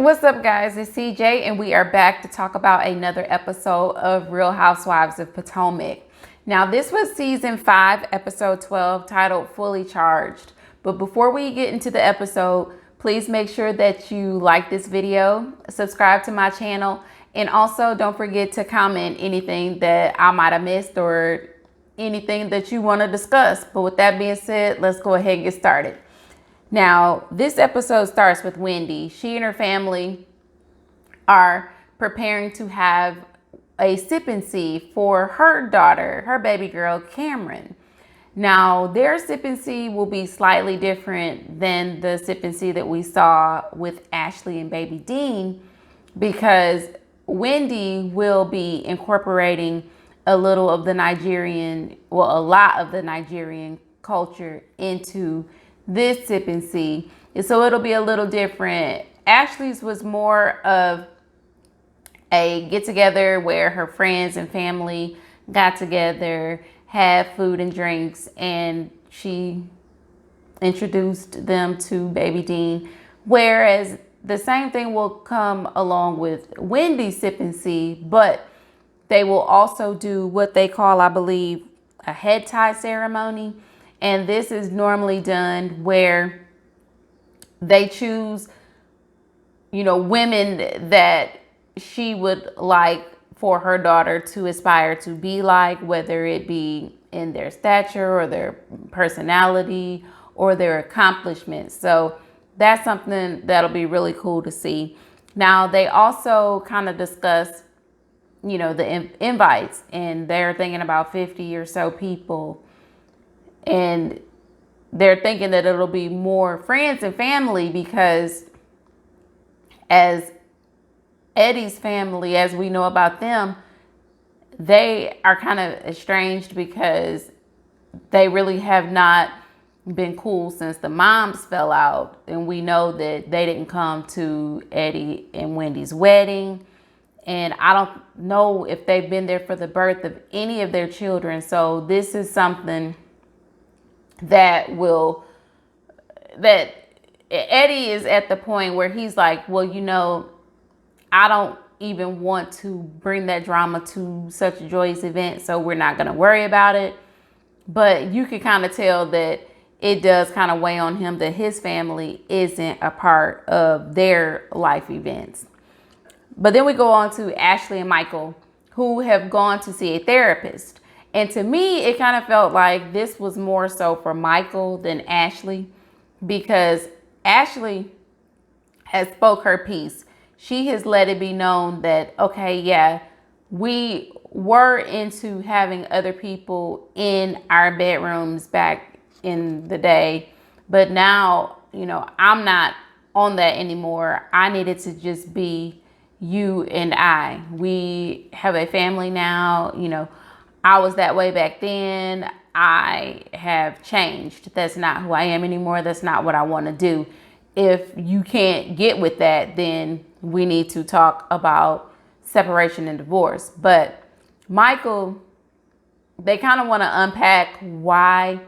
What's up, guys? It's CJ, and we are back to talk about another episode of Real Housewives of Potomac. Now, this was season 5, episode 12, titled Fully Charged. But before we get into the episode, please make sure that you like this video, subscribe to my channel, and also don't forget to comment anything that I might have missed or anything that you want to discuss. But with that being said, let's go ahead and get started. Now, this episode starts with Wendy. She and her family are preparing to have a sip and see for her daughter, her baby girl, Cameron. Now, their sip and see will be slightly different than the sip and see that we saw with Ashley and baby Dean, because Wendy will be incorporating a little of the Nigerian, well, a lot of the Nigerian culture into this sip and see. And so it'll be a little different. Ashley's was more of a get together where her friends and family got together, had food and drinks, and she introduced them to baby Dean. Whereas the same thing will come along with Wendy's sip and see, but they will also do what they call, I believe, a head tie ceremony. And this is normally done where they choose, women that she would like for her daughter to aspire to be like, whether it be in their stature or their personality or their accomplishments. So that's something that'll be really cool to see. Now, they also kind of discuss, the invites, and they're thinking about 50 or so people. And they're thinking that it'll be more friends and family, because as Eddie's family, as we know about them, they are kind of estranged because they really have not been cool since the moms fell out. And we know that they didn't come to Eddie and Wendy's wedding. And I don't know if they've been there for the birth of any of their children. So this is something that Eddie is at the point where he's like, well, I don't even want to bring that drama to such a joyous event, so we're not going to worry about it. But you can kind of tell that it does kind of weigh on him that his family isn't a part of their life events. But then we go on to Ashley and Michael, who have gone to see a therapist. And to me, it kind of felt like this was more so for Michael than Ashley, because Ashley has spoke her piece. She has let it be known that, okay, yeah, we were into having other people in our bedrooms back in the day, but now, I'm not on that anymore. I needed to just be you and I. We have a family now, I was that way back then. I have changed. That's not who I am anymore. That's not what I want to do. If you can't get with that, then we need to talk about separation and divorce. But Michael, they kind of want to unpack why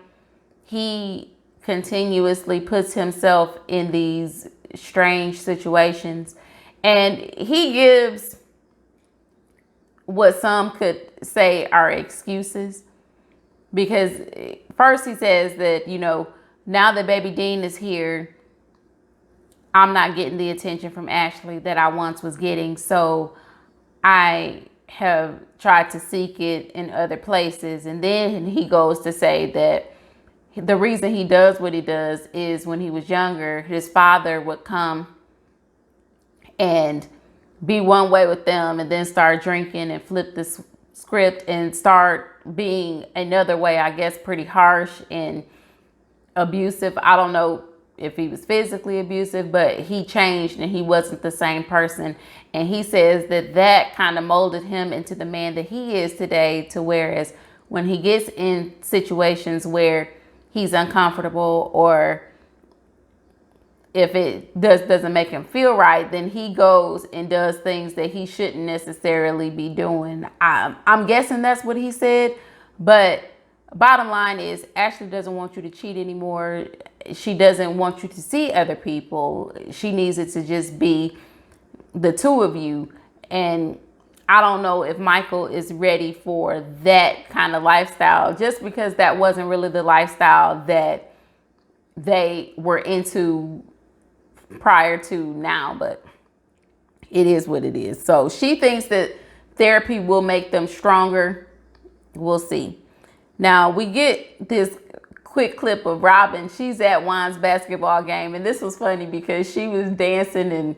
he continuously puts himself in these strange situations. And he gives what some could say are excuses, because first he says that, now that baby Dean is here, I'm not getting the attention from Ashley that I once was getting. So I have tried to seek it in other places. And then he goes to say that the reason he does what he does is when he was younger, his father would come and be one way with them and then start drinking and flip the script and start being another way, I guess, pretty harsh and abusive. I don't know if he was physically abusive, but he changed and he wasn't the same person. And he says that kind of molded him into the man that he is today, to whereas when he gets in situations where he's uncomfortable, or if it doesn't make him feel right, then he goes and does things that he shouldn't necessarily be doing. I'm guessing that's what he said, but bottom line is Ashley doesn't want you to cheat anymore. She doesn't want you to see other people. She needs it to just be the two of you. And I don't know if Michael is ready for that kind of lifestyle, just because that wasn't really the lifestyle that they were into prior to now. But it is what it is. So she thinks that therapy will make them stronger. We'll see. Now we get this quick clip of Robin. She's at Juan's basketball game, and this was funny because she was dancing and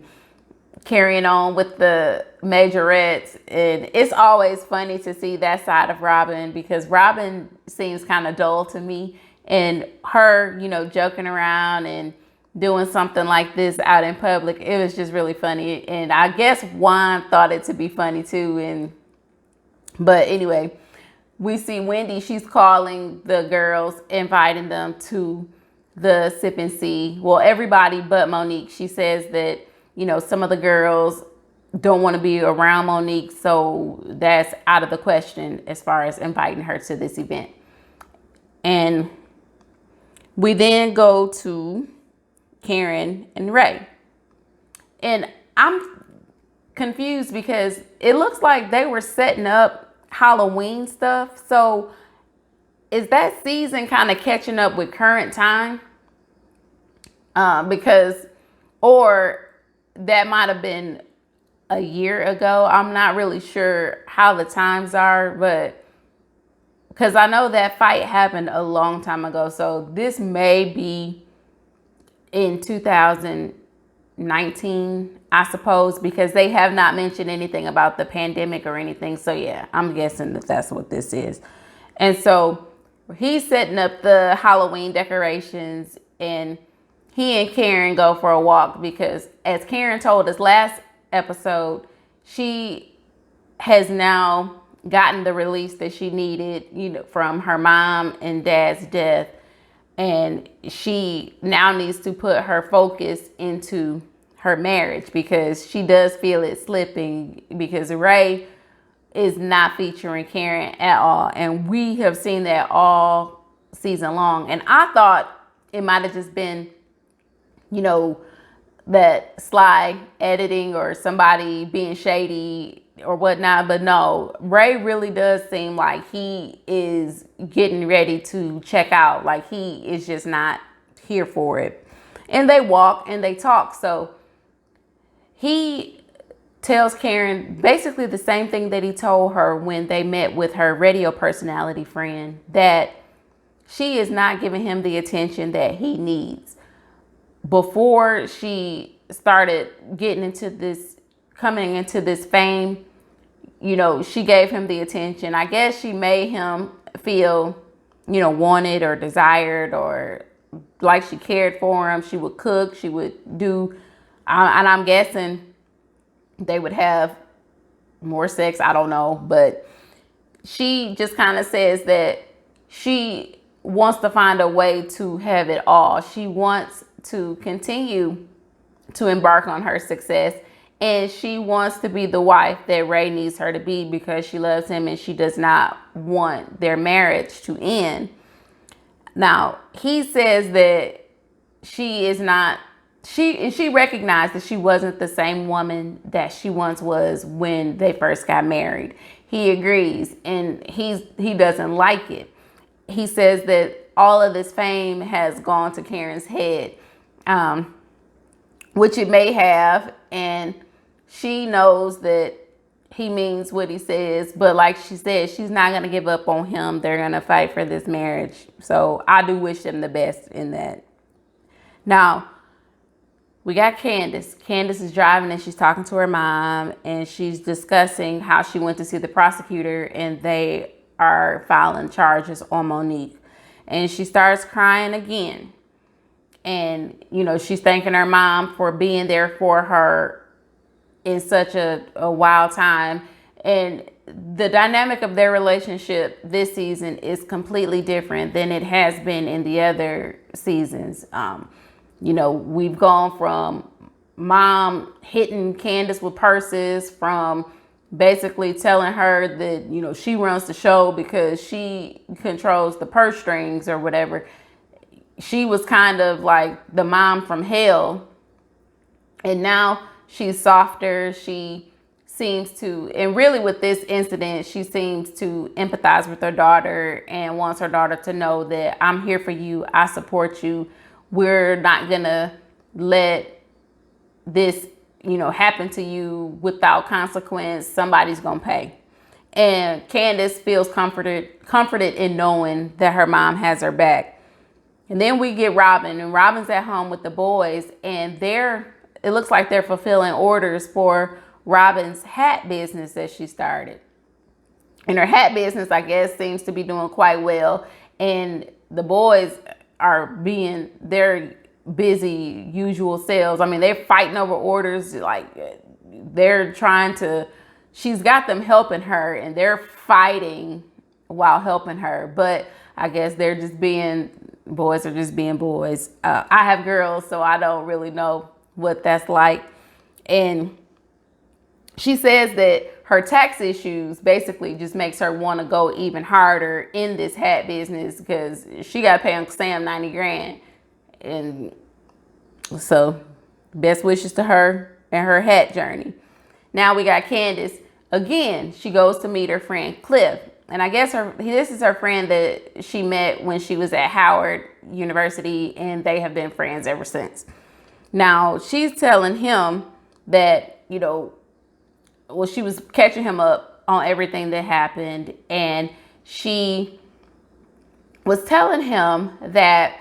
carrying on with the majorettes, and it's always funny to see that side of Robin, because Robin seems kind of dull to me, and her, you know, joking around and doing something like this out in public, it was just really funny. And I guess Juan thought it to be funny too. But anyway, we see Wendy, she's calling the girls, inviting them to the Sip and See. Well, everybody but Monique. She says that, you know, some of the girls don't want to be around Monique, so that's out of the question as far as inviting her to this event. And we then go to Karen and Ray. And I'm confused because it looks like they were setting up Halloween stuff. So is that season kind of catching up with current time? Or that might have been a year ago. I'm not really sure how the times are, but because I know that fight happened a long time ago. So this may be in 2019, I suppose, because they have not mentioned anything about the pandemic or anything. So yeah, I'm guessing that that's what this is. And so he's setting up the Halloween decorations, and he and Karen go for a walk because, as Karen told us last episode, she has now gotten the release that she needed, you know, from her mom and dad's death. And she now needs to put her focus into her marriage, because she does feel it slipping, because Ray is not featuring Karen at all. And we have seen that all season long. And I thought it might have just been, you know, that sly editing or somebody being shady or whatnot. But no, Ray really does seem like he is getting ready to check out. Like he is just not here for it. And they walk and they talk. So he tells Karen basically the same thing that he told her when they met with her radio personality friend, that she is not giving him the attention that he needs. Before she started getting into this, coming into this fame, you know, she gave him the attention. I guess she made him feel, you know, wanted or desired, or like she cared for him. She would cook, she would do, and I'm guessing they would have more sex. I don't know. But she just kind of says that she wants to find a way to have it all. She wants to continue to embark on her success, and she wants to be the wife that Ray needs her to be, because she loves him and she does not want their marriage to end. Now, he says that she is not, she recognized that she wasn't the same woman that she once was when they first got married. He agrees, and he doesn't like it. He says that all of this fame has gone to Karen's head, which it may have, and she knows that he means what he says, but like she said, she's not going to give up on him. They're going to fight for this marriage. So I do wish them the best in that. Now, we got Candace. Candace is driving and she's talking to her mom, and she's discussing how she went to see the prosecutor and they are filing charges on Monique. And she starts crying again. And, you know, she's thanking her mom for being there for her in such a wild time. And the dynamic of their relationship this season is completely different than it has been in the other seasons. You know, we've gone from mom hitting Candace with purses, from basically telling her that, you know, she runs the show because she controls the purse strings or whatever. She was kind of like the mom from hell. And now she's softer. She seems to, and really with this incident, she seems to empathize with her daughter and wants her daughter to know that I'm here for you. I support you. We're not gonna let this, happen to you without consequence. Somebody's gonna pay. And Candace feels comforted in knowing that her mom has her back. And then we get Robin, and Robin's at home with the boys, and it looks like they're fulfilling orders for Robin's hat business that she started. And her hat business, I guess, seems to be doing quite well. And the boys are their busy usual selves. I mean, they're fighting over orders. Like, she's got them helping her, and they're fighting while helping her. But I guess boys are just being boys. I have girls, so I don't really know what that's like. And she says that her tax issues basically just makes her want to go even harder in this hat business, because she got to pay Uncle Sam 90 grand. And so best wishes to her and her hat journey. Now we got Candace. Again, she goes to meet her friend Cliff. And I guess this is her friend that she met when she was at Howard University, and they have been friends ever since. Now, she's telling him that, she was catching him up on everything that happened. And she was telling him that,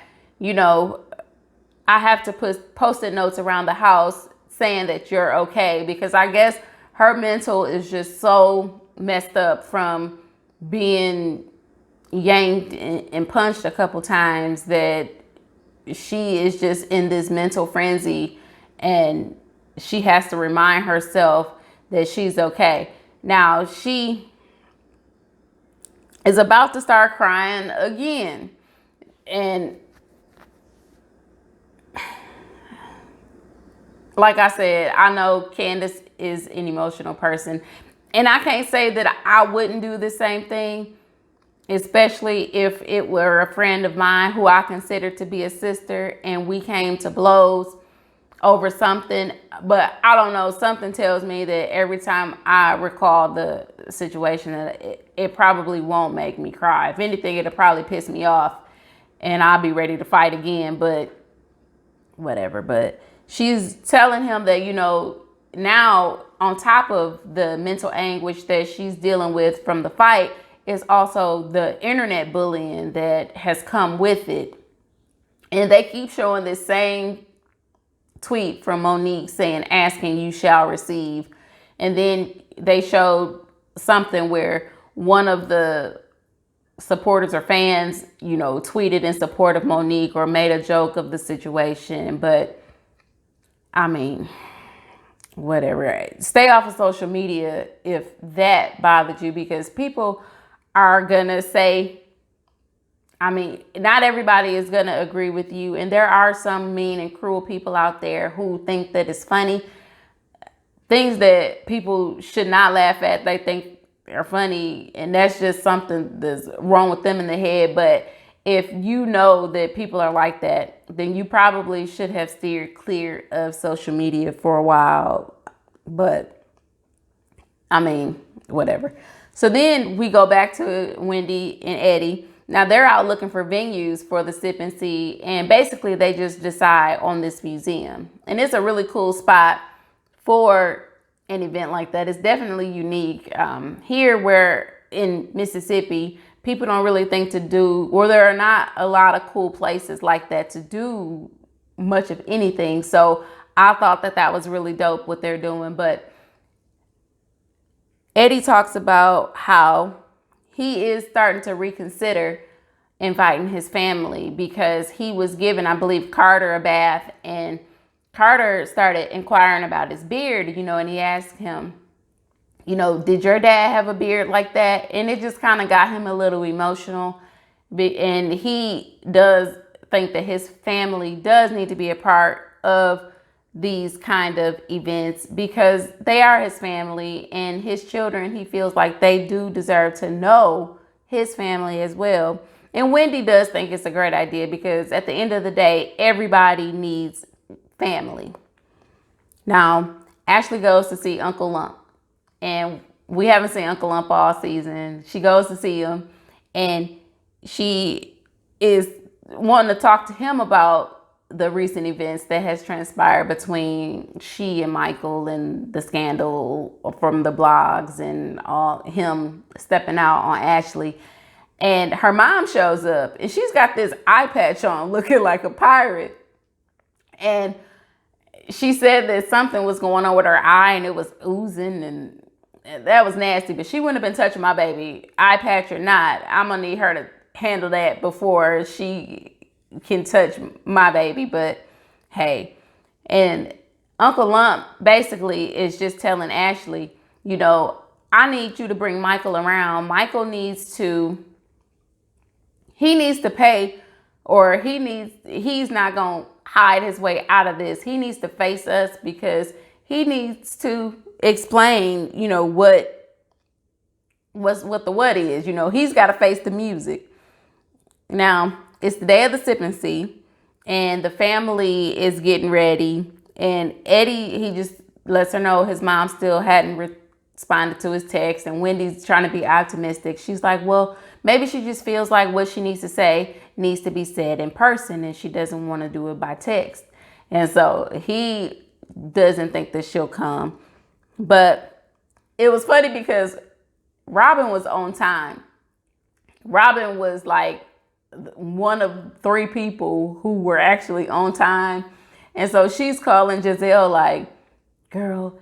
I have to put Post-it notes around the house saying that you're okay, because I guess her mental is just so messed up from being yanked and punched a couple times that she is just in this mental frenzy, and she has to remind herself that she's okay. Now she is about to start crying again. And like I said, I know Candace is an emotional person, and I can't say that I wouldn't do the same thing, especially if it were a friend of mine who I consider to be a sister and we came to blows over something. But I don't know, something tells me that every time I recall the situation, that it probably won't make me cry. If anything, it'll probably piss me off and I'll be ready to fight again, but whatever. But she's telling him that, now on top of the mental anguish that she's dealing with from the fight is also the internet bullying that has come with it. And they keep showing this same tweet from Monique saying, asking you shall receive. And then they showed something where one of the supporters or fans, tweeted in support of Monique or made a joke of the situation. But I mean, whatever. Stay off of social media if that bothered you, because people are gonna say, not everybody is gonna agree with you, and there are some mean and cruel people out there who think that it's funny. Things that people should not laugh at, they think are funny, and that's just something that's wrong with them in the head. But if you know that people are like that, then you probably should have steered clear of social media for a while. But whatever. So then we go back to Wendy and Eddie. Now they're out looking for venues for the Sip and See, and basically they just decide on this museum. And it's a really cool spot for an event like that. It's definitely unique. Here, where in Mississippi, people don't really think to do, or there are not a lot of cool places like that to do much of anything. So I thought that was really dope what they're doing. But Eddie talks about how he is starting to reconsider inviting his family, because he was giving, I believe, Carter a bath, and Carter started inquiring about his beard, and he asked him, did your dad have a beard like that? And it just kind of got him a little emotional. And he does think that his family does need to be a part of these kind of events, because they are his family, and his children, he feels like they do deserve to know his family as well. And Wendy does think it's a great idea, because at the end of the day, everybody needs family. Now, Ashley goes to see Uncle Lump, and we haven't seen Uncle Lump all season. She goes to see him, and she is wanting to talk to him about the recent events that has transpired between she and Michael and the scandal from the blogs and all him stepping out on Ashley. And her mom shows up, and she's got this eye patch on looking like a pirate. And she said that something was going on with her eye and it was oozing, and that was nasty. But she wouldn't have been touching my baby, eye patch or not. I'm going to need her to handle that before she can touch my baby. But hey, and Uncle Lump basically is just telling Ashley, you know, I need you to bring Michael around. Michael needs to pay, or he's not going to hide his way out of this. He needs to face us because he needs to explain, you know, what is. You know, he's got to face the music. Now, it's the day of the Sip and See, and the family is getting ready. And Eddie, he just lets her know his mom still hadn't responded to his text. And Wendy's trying to be optimistic. She's like, well, maybe she just feels like what she needs to say needs to be said in person, and she doesn't want to do it by text. And so he doesn't think that she'll come. But it was funny because Robin was on time. Robin was like one of 3 people who were actually on time. And so she's calling Giselle like, girl,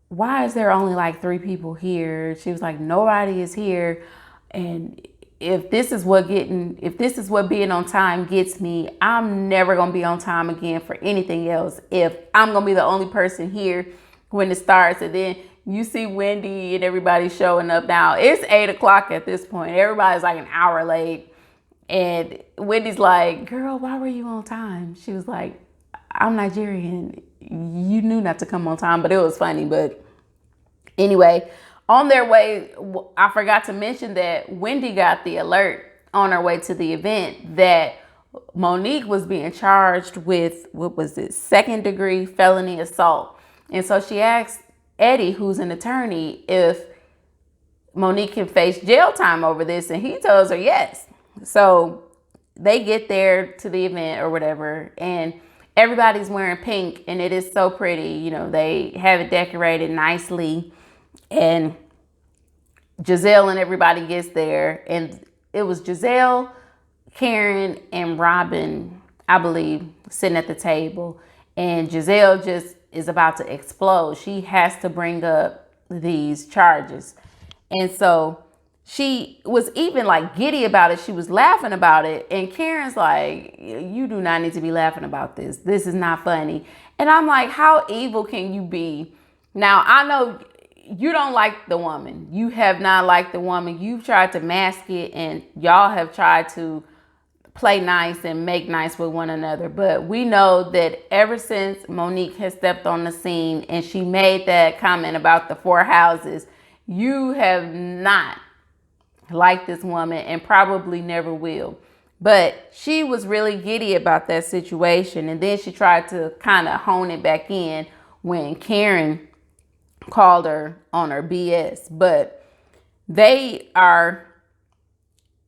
why is there only like 3 people here? She was like, nobody is here. And if this is what being on time gets me, I'm never going to be on time again for anything else. If I'm going to be the only person here when it starts. And then you see Wendy and everybody showing up now. It's 8 o'clock at this point. Everybody's like an hour late. And Wendy's like, girl, why were you on time? She was like, I'm Nigerian. You knew not to come on time. But it was funny. But anyway, on their way, I forgot to mention that Wendy got the alert on her way to the event that Monique was being charged with, 2nd-degree felony assault. And so she asked Eddie, who's an attorney, if Monique can face jail time over this. And he tells her yes. So they get there to the event or whatever, and everybody's wearing pink, and it is so pretty. You know, they have it decorated nicely. And Giselle and everybody gets there, and it was Giselle, Karen, and Robin, I believe, sitting at the table. And Giselle just is about to explode. She has to bring up these charges. And so she was even like giddy about it. She was laughing about it. And Karen's like, you do not need to be laughing about this. This is not funny. And I'm like, how evil can you be? Now, I know you don't like the woman. You have not liked the woman. You've tried to mask it, and y'all have tried to play nice and make nice with one another. But we know that ever since Monique has stepped on the scene and she made that comment about the 4 houses, you have not liked this woman and probably never will. But she was really giddy about that situation. And then she tried to kind of hone it back in when Karen called her on her BS. But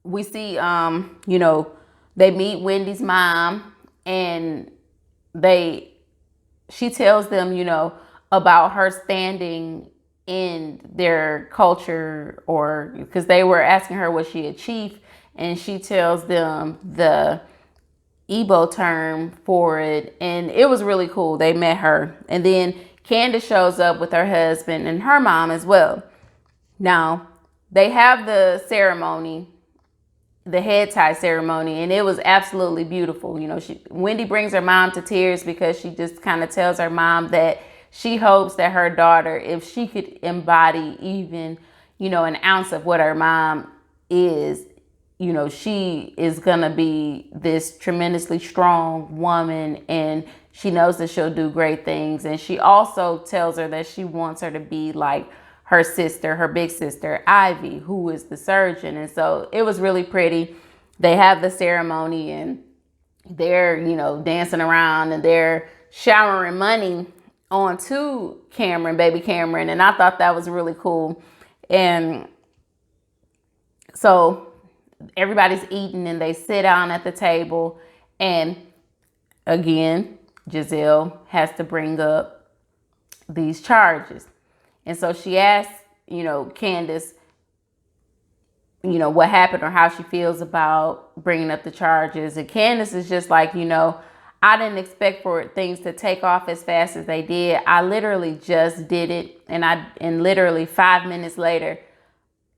we see, you know, they meet Wendy's mom, and she tells them, you know, about her standing in their culture, or because they were asking her was she a chief, and she tells them the Igbo term for it. And it was really cool. They met her, and then Candace shows up with her husband and her mom as well. Now, they have the ceremony, the head tie ceremony, and it was absolutely beautiful. You know, Wendy brings her mom to tears because she just kind of tells her mom that she hopes that her daughter, if she could embody even, you know, an ounce of what her mom is, you know, she is going to be this tremendously strong woman, and she knows that she'll do great things. And she also tells her that she wants her to be like her sister, her big sister, Ivy, who is the surgeon. And so it was really pretty. They have the ceremony, and they're, you know, dancing around, and they're showering money on to Cameron, baby Cameron, and I thought that was really cool. And so everybody's eating and they sit down at the table, and again, Giselle has to bring up these charges. And so she asks, Candace, what happened or how she feels about bringing up the charges. And Candace is just like, I didn't expect for things to take off as fast as they did. I literally just did it. And literally 5 minutes later,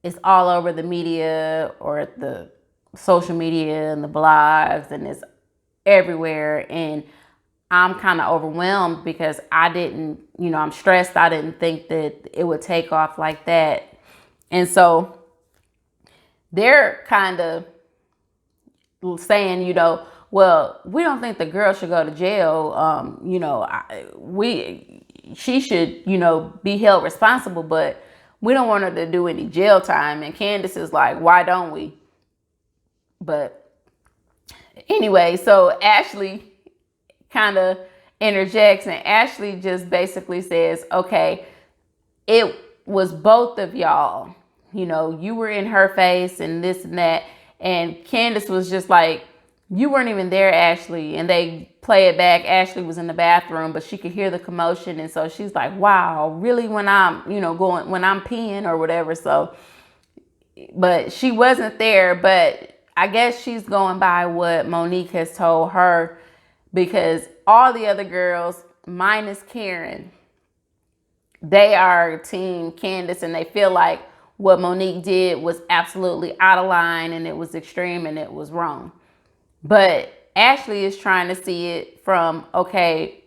it's all over the media or the social media and the blogs, and it's everywhere. And I'm kind of overwhelmed because I didn't, I'm stressed. I didn't think that it would take off like that. And so they're kind of saying, well, we don't think the girl should go to jail. She should, be held responsible, but we don't want her to do any jail time. And Candace is like, why don't we? But anyway, so Ashley kind of interjects, and Ashley just basically says, okay, it was both of y'all. You were in her face and this and that. And Candace was just like, you weren't even there, Ashley. And they play it back. Ashley was in the bathroom, but she could hear the commotion. And so she's like, wow, really, when I'm, when I'm peeing or whatever. So, but she wasn't there. But I guess she's going by what Monique has told her, because all the other girls, minus Karen, they are team Candace, and they feel like what Monique did was absolutely out of line and it was extreme and it was wrong. But Ashley is trying to see it from, okay,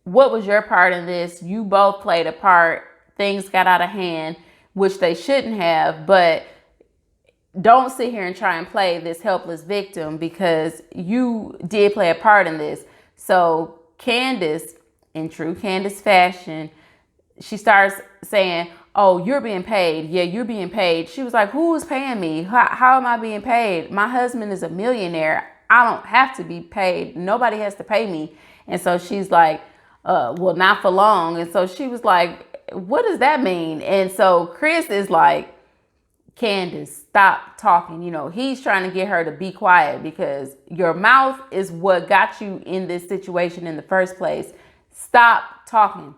what was your part in this? You both played a part. Things got out of hand, which they shouldn't have, but don't sit here and try and play this helpless victim, because you did play a part in this. So Candace, in true Candace fashion, she starts saying, oh, you're being paid. Yeah, you're being paid. She was like, who is paying me? How am I being paid? My husband is a millionaire. I don't have to be paid. Nobody has to pay me. And so she's like, well, not for long. And so she was like, what does that mean? And so Chris is like, Candace, stop talking. He's trying to get her to be quiet, because your mouth is what got you in this situation in the first place. Stop talking.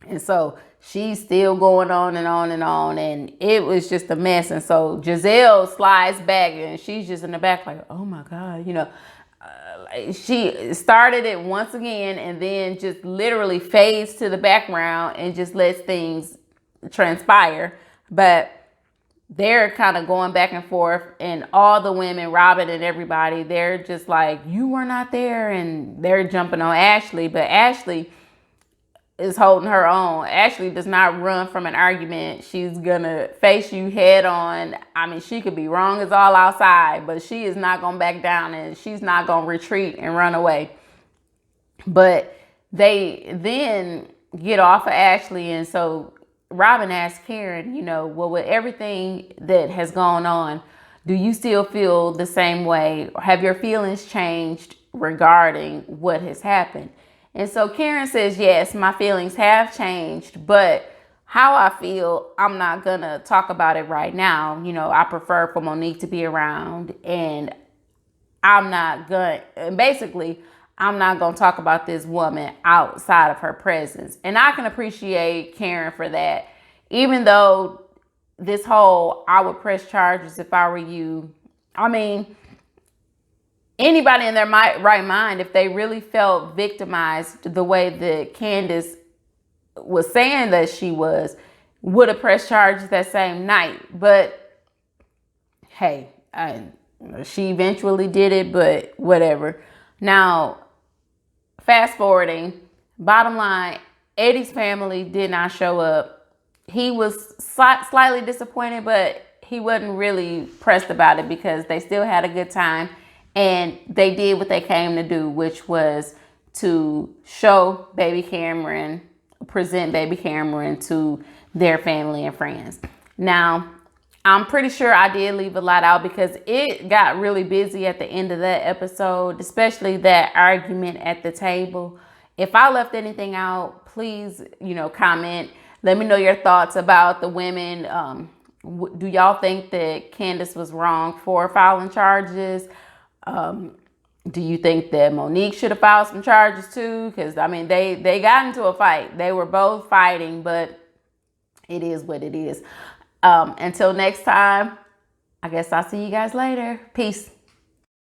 And so she's still going on and on and on, and it was just a mess. And so Giselle slides back, and she's just in the back like, oh my God, she started it once again, and then just literally fades to the background and just lets things transpire. But they're kind of going back and forth, and all the women, Robin and everybody, they're just like, you were not there, and they're jumping on Ashley. But Ashley is holding her own. Ashley does not run from an argument. She's gonna face you head on. I mean, she could be wrong as all outside, but she is not gonna back down, and she's not gonna retreat and run away. But they then get off of Ashley, and so Robin asked Karen, well, with everything that has gone on, do you still feel the same way? Have your feelings changed regarding what has happened? And so Karen says, yes, my feelings have changed, but how I feel, I'm not going to talk about it right now. I prefer for Monique to be around, and I'm not going to talk about this woman outside of her presence. And I can appreciate Karen for that. Even though this whole, I would press charges if I were you. I mean, anybody in their right mind, if they really felt victimized the way that Candace was saying that she was, would have pressed charges that same night. But hey, she eventually did it, but whatever. Now, fast forwarding, bottom line, Eddie's family did not show up. He was slightly disappointed, but he wasn't really pressed about it, because they still had a good time. And they did what they came to do, which was to show baby Cameron, present baby Cameron to their family and friends. Now, I'm pretty sure I did leave a lot out, because it got really busy at the end of that episode, especially that argument at the table. If I left anything out, please, comment. Let me know your thoughts about the women. Do y'all think that Candace was wrong for filing charges? Do you think that Monique should have filed some charges too? Because, I mean, they got into a fight. They were both fighting, but it is what it is. Until next time, I guess I'll see you guys later. Peace.